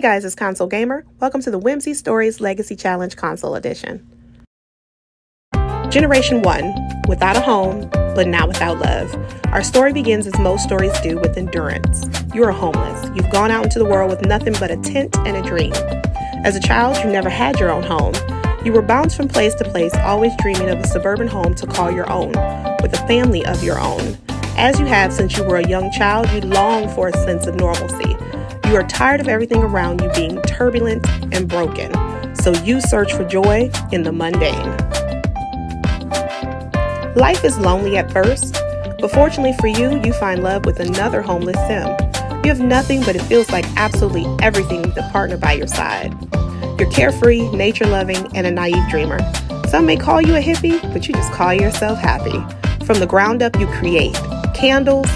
Hey guys, it's Console Gamer. Welcome to the Whimsy Stories Legacy Challenge Console Edition. Generation 1, without a home, but not without love. Our story begins as most stories do, with endurance. You are homeless. You've gone out into the world with nothing but a tent and a dream. As a child, you never had your own home. You were bounced from place to place, always dreaming of a suburban home to call your own, with a family of your own. As you have since you were a young child, you long for a sense of normalcy. You are tired of everything around you being turbulent and broken, so you search for joy in the mundane. Life is lonely at first, but fortunately for you, you find love with another homeless sim. You have nothing, but it feels like absolutely everything with a partner by your side. You're carefree, nature-loving, and a naive dreamer. Some may call you a hippie, but you just call yourself happy. From the ground up, you create candles,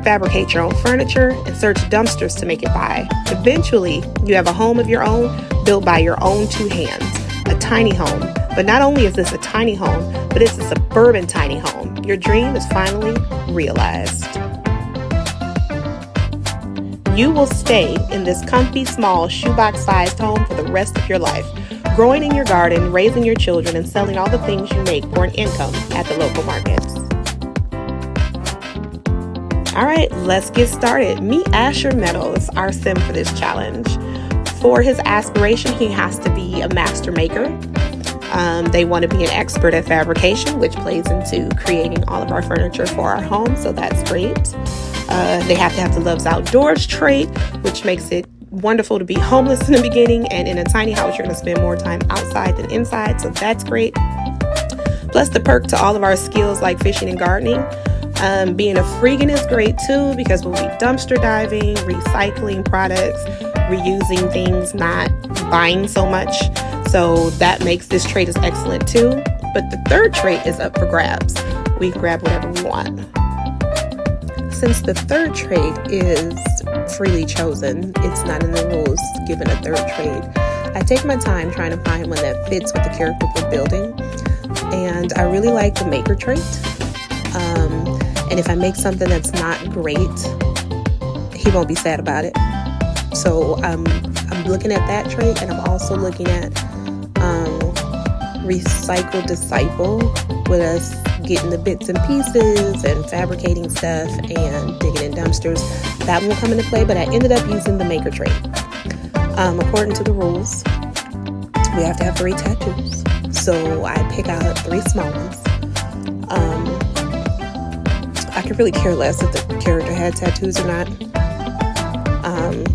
fabricate your own furniture, and search dumpsters to make it by. Eventually, you have a home of your own, built by your own two hands. A tiny home. But not only is this a tiny home, but it's a suburban tiny home. Your dream is finally realized. You will stay in this comfy, small, shoebox-sized home for the rest of your life, growing in your garden, raising your children, and selling all the things you make for an income at the local markets. All right, let's get started. Meet Asher Meadows, our sim for this challenge. For his aspiration, he has to be a master maker. They want to be an expert at fabrication, which plays into creating all of our furniture for our home, so that's great. They have to have the loves outdoors trait, which makes it wonderful to be homeless in the beginning, and in a tiny house, you're going to spend more time outside than inside, so that's great. Plus the perk to all of our skills like fishing and gardening. Being a freegan is great too, because we'll be dumpster diving, recycling products, reusing things, not buying so much. So that makes this trait is excellent too. But the third trait is up for grabs. We can grab whatever we want. Since the third trait is freely chosen, it's not in the rules given a third trait. I take my time trying to find one that fits with the character we're building. And I really like the maker trait. And if I make something that's not great, he won't be sad about it. So I'm looking at that trait, and I'm also looking at recycle disciple, with us getting the bits and pieces and fabricating stuff and digging in dumpsters. That will come into play, but I ended up using the maker trait. According to the rules, we have to have 3 tattoos. So I pick out 3 small ones. I could really care less if the character had tattoos or not.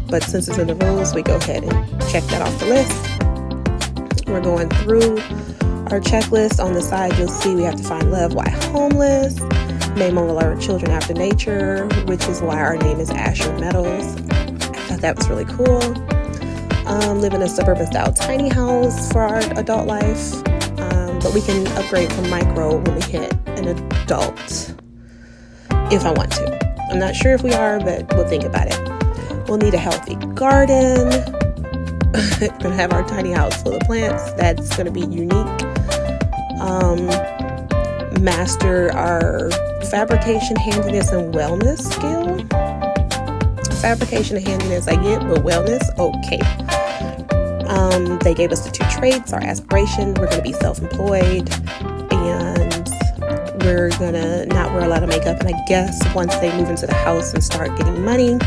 But since it's in the rules, we go ahead and check that off the list. We're going through our checklist. On the side, you'll see we have to find love, why homeless, name all our children after nature, which is why our name is Asher Meadows. I thought that was really cool. Live in a suburban style tiny house for our adult life, but we can upgrade from micro when we hit an adult if I want to. I'm not sure if we are, but we'll think about it. We'll need a healthy garden. We're going to have our tiny house full of plants. That's going to be unique. Master our fabrication, handiness, and wellness skill. Fabrication and handiness I get, but wellness, okay. They gave us the 2 traits, our aspiration. We're going to be self-employed, and we're going to not wear a lot of makeup. And I guess once they move into the house and start getting money,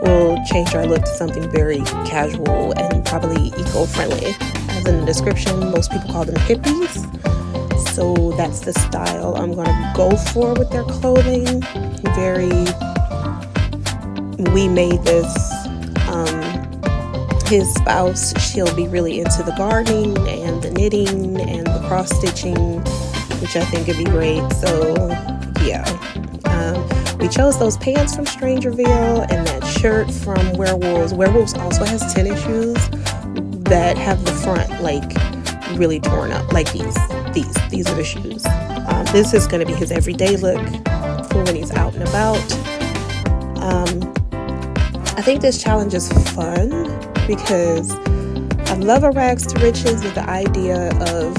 we'll change our look to something very casual and probably eco-friendly. As in the description, most people call them hippies. So that's the style I'm going to go for with their clothing. We made this. His spouse, she'll be really into the gardening and the knitting and the cross-stitching, which I think would be great. So, yeah. We chose those pants from Strangerville and that shirt from Werewolves. Werewolves also has tennis shoes that have the front like really torn up, like these are the shoes. This is going to be his everyday look for when he's out and about. I think this challenge is fun because I love a rags to riches with the idea of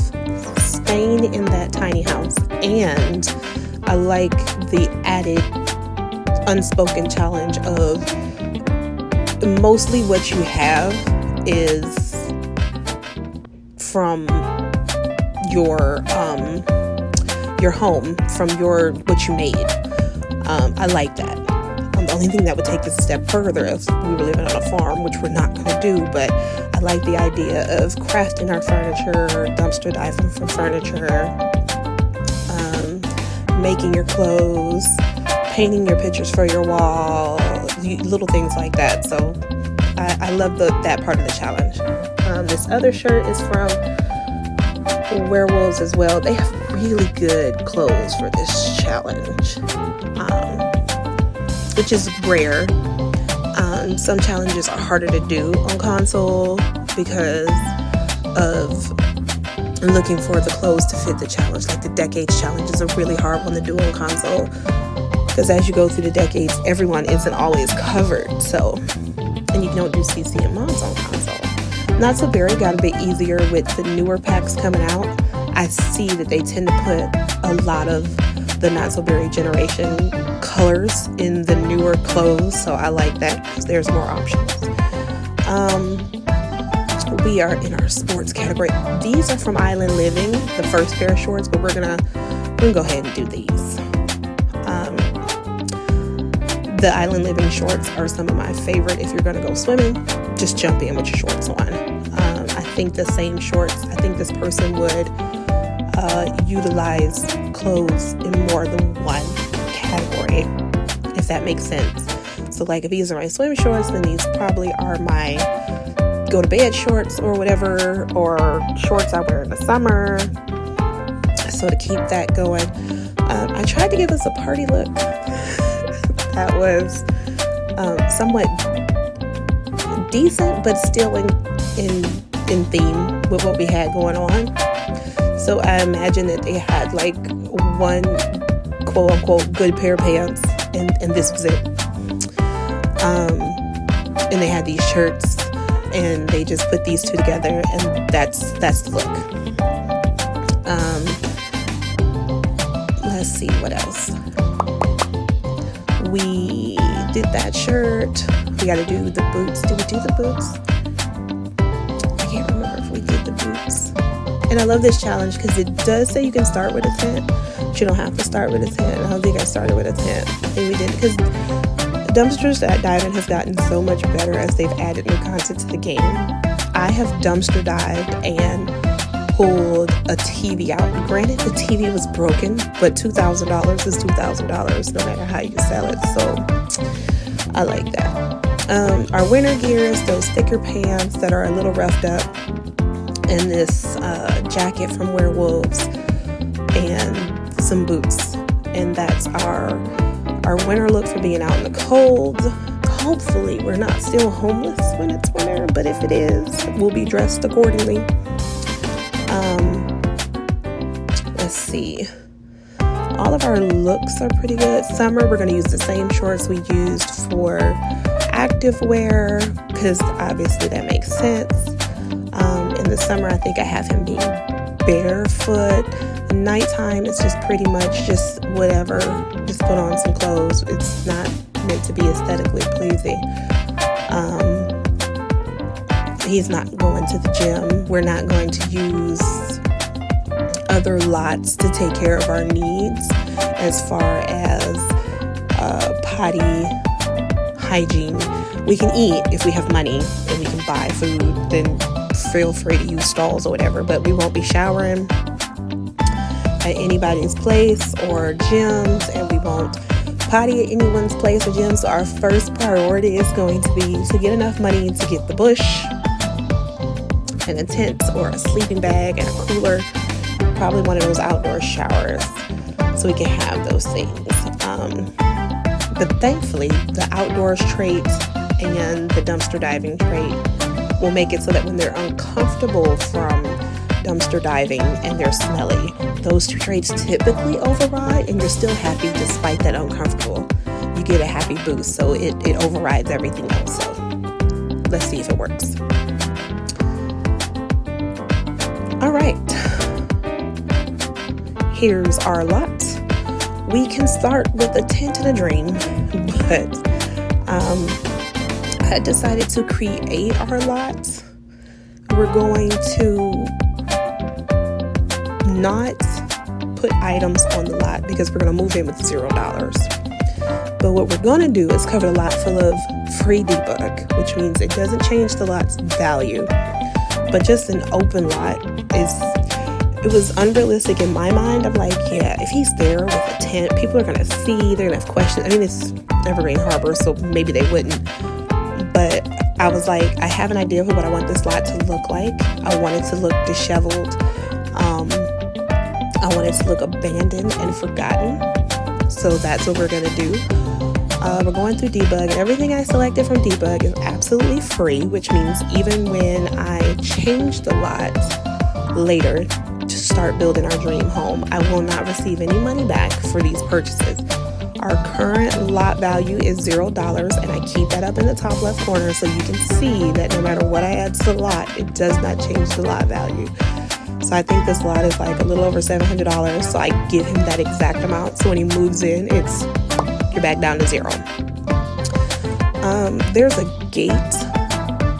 staying in that tiny house, and I like the added unspoken challenge of mostly what you have is from your home, from what you made. I like that. The only thing that would take this a step further if we were living on a farm, which we're not going to do, but I like the idea of crafting our furniture, dumpster diving for furniture, making your clothes, painting your pictures for your wall, little things like that. So I love that part of the challenge. This other shirt is from Werewolves as well. They have really good clothes for this challenge, which is rare. Some challenges are harder to do on console because of looking for the clothes to fit the challenge. Like the decades challenge is a really hard one to do on console because as you go through the decades, everyone isn't always covered. So, and you don't do CC and mods on console. Not So Berry got a bit easier with the newer packs coming out. I see that they tend to put a lot of the Not So Berry generation colors in the newer clothes, so I like that because there's more options. We are in our sports category. These are from Island Living, the first pair of shorts, but we're gonna go ahead and do these. The Island Living shorts are some of my favorite. If you're gonna go swimming, just jump in with your shorts on. I think the same shorts, I think this person would utilize clothes in more than one category, if that makes sense. So like if these are my swim shorts, then these probably are my go to bed shorts or whatever, or shorts I wear in the summer. So to keep that going, I tried to give us a party look that was somewhat decent, but still in theme with what we had going on. So I imagine that they had like one quote unquote good pair of pants, and this was it. And they had these shirts, and they just put these two together, and that's the look. Let's see what else. We did that shirt. We got to do the boots. Did we do the boots? I can't remember if we did the boots. And I love this challenge because it does say you can start with a tent, but you don't have to start with a tent. I don't think I started with a tent. I think we didn't, because dumpster diving has gotten so much better as they've added new content to the game. I have dumpster dived and pulled a TV out. Granted, the TV was broken, but $2,000 is $2,000 no matter how you sell it. So I like that. Our winter gear is those thicker pants that are a little roughed up, and this jacket from Werewolves, and some boots. And that's our winter look for being out in the cold. Hopefully we're not still homeless when it's winter, but if it is, we'll be dressed accordingly. Let's see. All of our looks are pretty good. Summer, we're going to use the same shorts we used for active wear, because obviously that makes sense. In the summer, I think I have him being barefoot. Nighttime, it's just pretty much just whatever. Just put on some clothes. It's not meant to be aesthetically pleasing. He's not going to the gym. We're not going to use other lots to take care of our needs as far as potty hygiene. We can eat if we have money and we can buy food, then feel free to use stalls or whatever, but we won't be showering at anybody's place or gyms, and we won't potty at anyone's place or gym. So our first priority is going to be to get enough money to get the bush and a tent or a sleeping bag and a cooler, probably one of those outdoor showers, so we can have those things. But thankfully, the outdoors trait and the dumpster diving trait will make it so that when they're uncomfortable from dumpster diving and they're smelly, those two traits typically override, and you're still happy despite that uncomfortable. You get a happy boost, so it overrides everything else. So let's see if it works. All right, here's our lot. We can start with a tent and a dream, but I decided to create our lot. We're going to not put items on the lot because we're going to move in with $0. But what we're going to do is cover the lot full of free debug, which means it doesn't change the lot's value. But just an open lot it was unrealistic in my mind. I'm like, yeah, if he's there with a tent, people are going to see, they're going to have questions. I mean, it's Evergreen Harbor, so maybe they wouldn't. But I was like, I have an idea of what I want this lot to look like. I want it to look disheveled. I want it to look abandoned and forgotten. So that's what we're going to do. We're going through debug, and everything I selected from debug is absolutely free, which means even when I change the lot later to start building our dream home, I will not receive any money back for these purchases. Our current lot value is $0, and I keep that up in the top left corner so you can see that no matter what I add to the lot, it does not change the lot value. So I think this lot is like a little over $700, so I give him that exact amount. So when he moves in, you're back down to $0. There's a gate.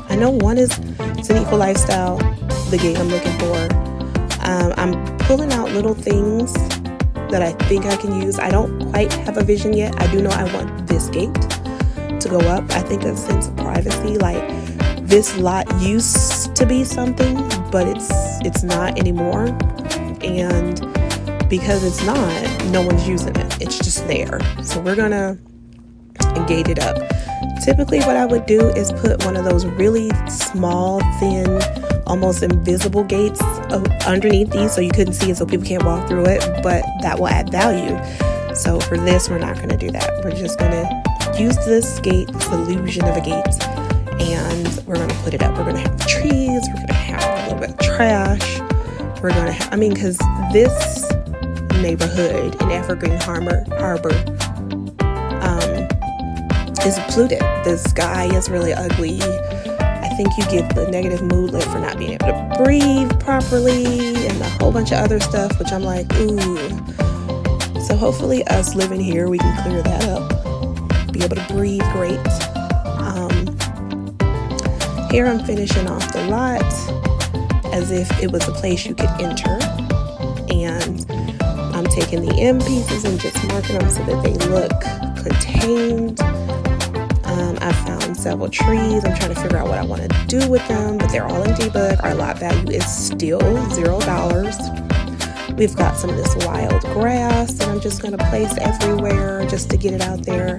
I know one is It's an Equal Lifestyle, the gate I'm looking for. I'm pulling out little things that I think I can use. I don't quite have a vision yet. I do know I want this gate to go up. I think a sense of privacy, like this lot used to be something, but it's not anymore. And because it's not, no one's using it. It's just there. So we're gonna gate it up. Typically what I would do is put one of those really small, thin, almost invisible gates underneath these so you couldn't see it, so people can't walk through it, but that will add value. So for this, we're not going to do that. We're just going to use this gate, this illusion of a gate, and we're going to put it up. We're going to have trees, we're going to have a little bit of trash, we're going to have, because this neighborhood in Evergreen Harbor is polluted. The sky is really ugly. I think you get the negative mood lit for not being able to breathe properly and a whole bunch of other stuff, which I'm like, ooh. So hopefully us living here, we can clear that up, be able to breathe great. Here I'm finishing off the lot as if it was a place you could enter, and I'm taking the end pieces and just marking them so that they look contained. I found several trees. I'm trying to figure out what I want to do with them, but they're all in debug. Our lot value is still $0. We've got some of this wild grass that I'm just going to place everywhere just to get it out there.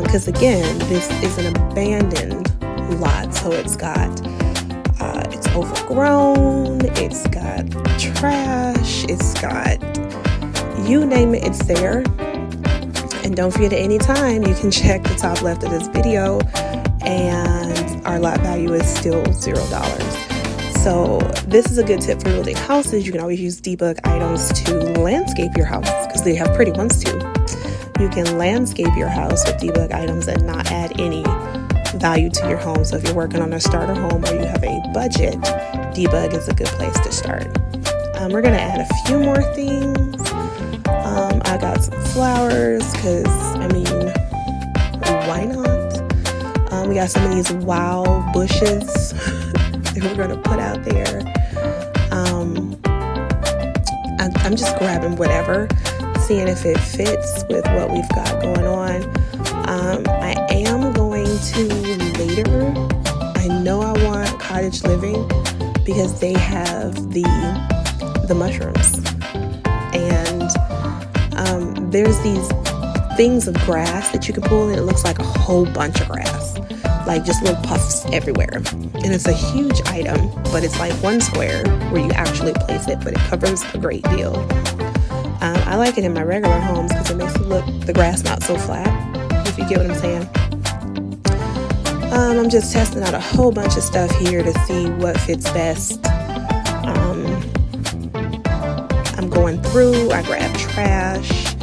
Because again, this is an abandoned lot, so it's overgrown, it's got trash, it's got, you name it, it's there. And don't forget, at any time you can check the top left of this video and our lot value is still $0. So this is a good tip for building houses. You can always use debug items to landscape your house, because they have pretty ones too. You can landscape your house with debug items and not add any value to your home. So if you're working on a starter home or you have a budget, debug is a good place to start. We're going to add a few more things. I got some flowers because, why not? We got some of these wild bushes that we're going to put out there. I'm just grabbing whatever, seeing if it fits with what we've got going on. I am going to later, I know I want cottage living because they have the mushrooms. And there's these things of grass that you can pull, and it looks like a whole bunch of grass, like just little puffs everywhere. And it's a huge item, but it's like one square where you actually place it, but it covers a great deal. I like it in my regular homes because it makes it look, the grass not so flat, if you get what I'm saying. I'm just testing out a whole bunch of stuff here to see what fits best. I'm going through, I grab trash,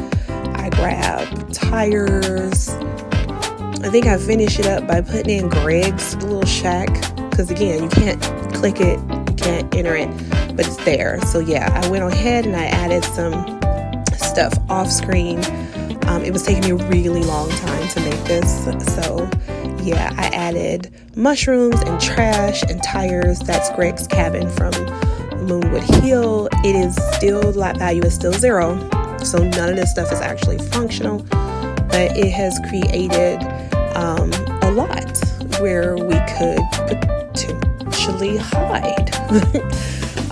I grab tires. I think I finished it up by putting in Greg's little shack, because again, you can't click it, you can't enter it, but it's there. So yeah, I went ahead and I added some stuff off screen It was taking me a really long time to make this, so yeah, I added mushrooms and trash and tires. That's Greg's cabin from Moonwood Hill. It is still, the lot value is still 0, so none of this stuff is actually functional, but it has created a lot where we could potentially hide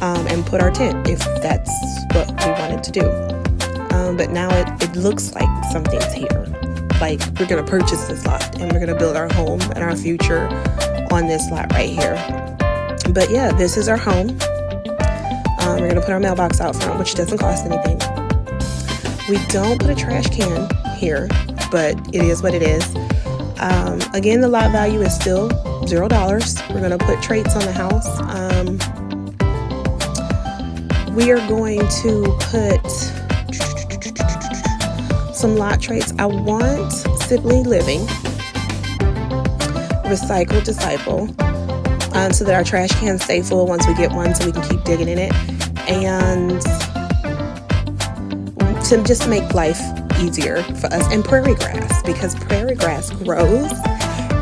and put our tent if that's what we wanted to do. But now it looks like something's here. Like we're gonna purchase this lot and we're gonna build our home and our future on this lot right here. But yeah, this is our home. We're gonna put our mailbox out front, which doesn't cost anything. We don't put a trash can here, but it is what it is. Again, the lot value is still $0. We're gonna put traits on the house. We are going to put some lot traits. I want sibling living, recycle, disciple, so that our trash cans stay full once we get one, so we can keep digging in it, and to just make life easier for us. And prairie grass, because prairie grass grows,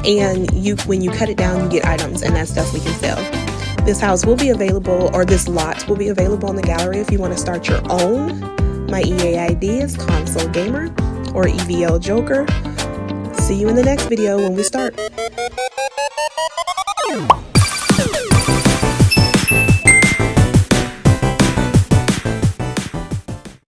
and when you cut it down, you get items, and that stuff we can sell. This house will be available, or this lot will be available on the gallery if you want to start your own. My EA ID is Console Gamer or EVL Joker. See you in the next video when we start.